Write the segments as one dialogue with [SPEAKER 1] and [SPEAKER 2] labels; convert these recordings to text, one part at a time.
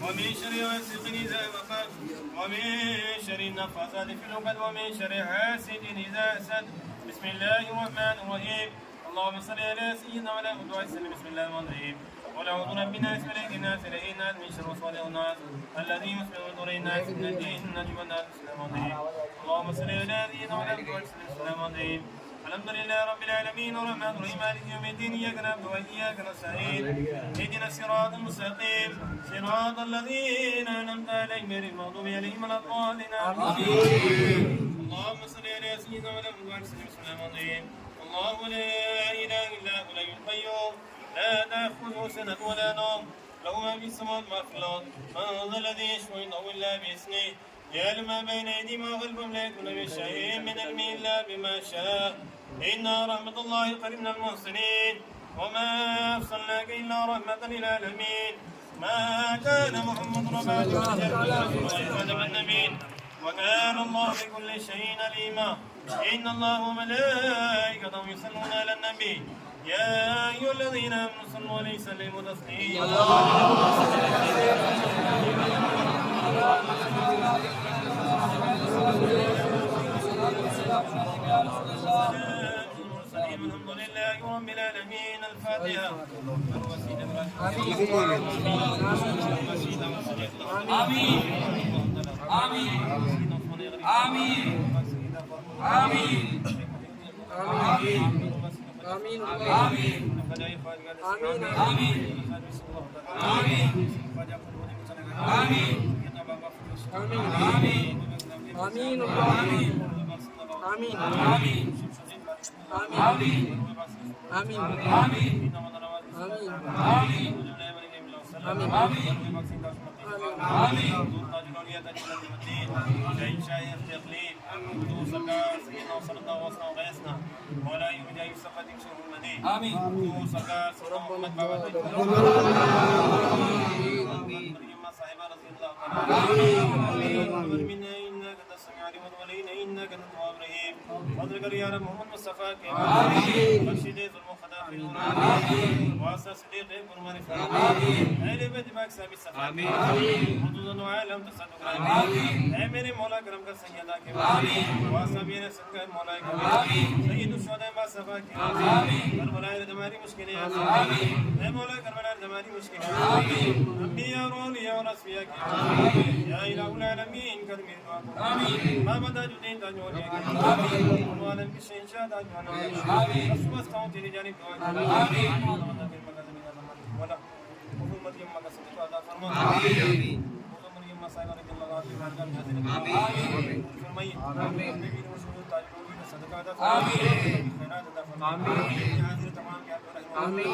[SPEAKER 1] ومن شر غاسق إذا وقب ومن شر النفاثات في العقد ومن شر حاسد إذا حسد. بسم الله الرحمن الرحيم. اللهم صل على سيدنا وعلى آله وسلم. بسم الله الرحمن الرحيم. قل أعوذ برب الناس ملك الناس إله الناس من شر وسواس الناس الذي يوسوس في صدور الناس من الجنة والناس. بسم الله الرحمن الرحيم. اللهم صل على سيدنا وعلى آله وسلم. بسم الله الرحمن الرحيم. الحمد لله رب العالمين الرحمن الرحيم مالك يوم الدين إياك نعبد وإياك نستعين اهدنا الصراط المستقيم صراط الذين أنعمت عليهم غير المغضوب عليهم ولا الضالين آمين. اللهم صل على سيدنا وعلى آله وسلم. بسم الله الرحمن الرحيم. الله لا إله إلا هو الحي القيوم لا تأخذه سنة ولا نوم له ما في السماوات وما في الأرض. من ذا الذي يشفع عنده إلا بإذنه يعلم ما بين أيديهم وخلفهم لا يكون بشيء من علمه إلا بما شاء. إن رحمة الله قريب من المحسنين وما أرسلناك إلا رحمة للعالمين. ما كان محمد ربا خاتم النبيين وكان الله بكل شيء عليما. إن الله وملائكته يصلون على النبي يا أيها الذين آمنوا صلوا عليه وسلموا تسليما. الحمد لله رب العالمين. الفاتحة. آمين آمين آمين آمين آمين آمين آمين آمين آمين فضل يا رب محمد مصطفى के बख्शिदे जुल्म खता फिर वासा सदीक कुर्बान फरमा अहले बैत दिमाग साहब सफा हुदूद आलम तसद्दुक ऐ मेरे मौला करम का सैयदा के वासा मेरे संग मौला के सैयद शुहदा मा सफा के करबला हमारी मुश्किलें ऐ मौला करबला हमारी मुश्किलें अंबिया और औलिया और असफिया के या इलाहुल आलमीन कर मेरी दुआ आमीन मा बदा जुदीन ताजोर आमीन वालन की शहंशाह ताजवाना आमीन सुबह तेरी जानिब दुआ आमीन वला हुकूमत की मका सदका अदा फरमा आमीन हुकूमत की मसाइब रज़ियल्लाहु की बारगाह में हाजिर आमीन फरमाइए आमीन बीबी रसूल ताजोर का सदका अदा फरमा आमीन खैरात अदा फरमा आमीन हाजिर तमाम के आप रहम आमीन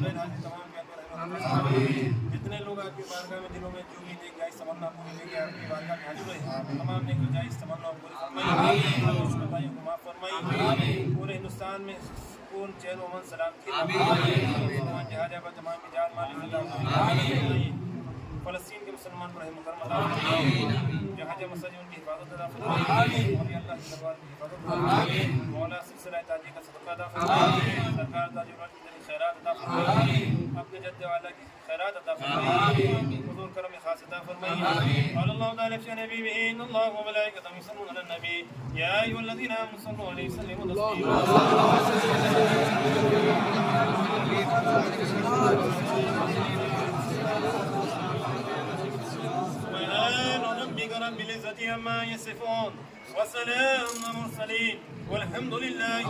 [SPEAKER 1] गैर हाजिर तमाम के आप रहम आमीन जितने लोग आपकी बारगाह में दिलों में जो भी देख जाए तमन्ना पूरी लेके आपकी बारगाह में हाजिर हुए तमाम ने को जायज़ तमन्ना पूरी फरमाई आमीन भाइयों को माफ फरमाई पूरे हिंदुस्तान में सुकून चैन व अमन सलामती आमीन जहां पर तमाम की जान माल अता आमीन फ़लस्तीन के मुसलमान पर रहम करम अता आमीन जहां मस्जिद उनकी हिफाजत अता फरमाई आमीन और अल्लाह के दरबार की हिफाजत आमीन मौला सिलसिला ताजी का सदका अता फरमाई सरकार ताजुल की खैरात अता फरमाई अपने जद्द वाला की खैरात अता फरमाई हुजूर करम खास अता फरमाई अल्लाह ताला fi नबीही इन्नल्लाह व मलाइकतहु युसल्लूना अलन नबी या अय्युहल्लज़ीना आमनु सल्लु अलैहि व सल्लिमू رب العزة عما يصفون وسلام على المرسلين والحمد لله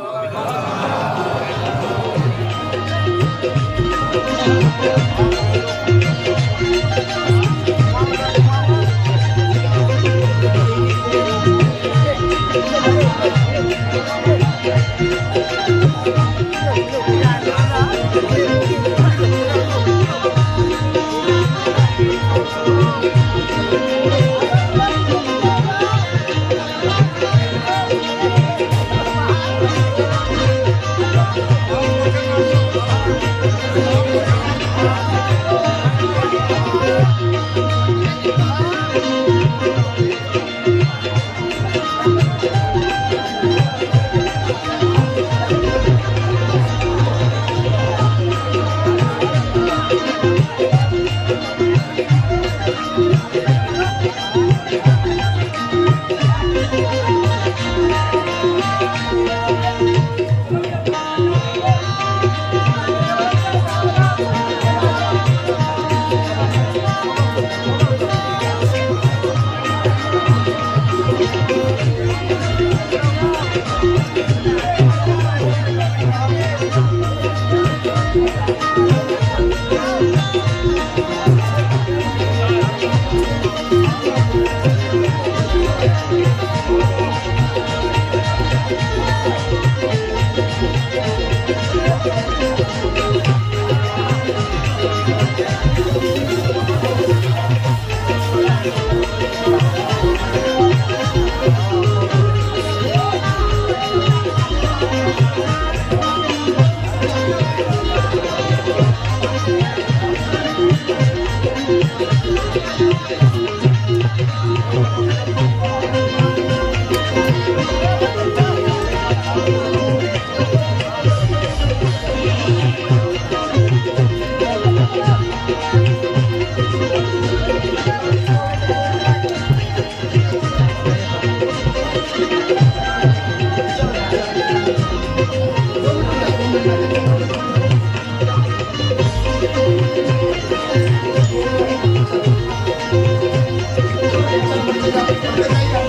[SPEAKER 2] Gracias.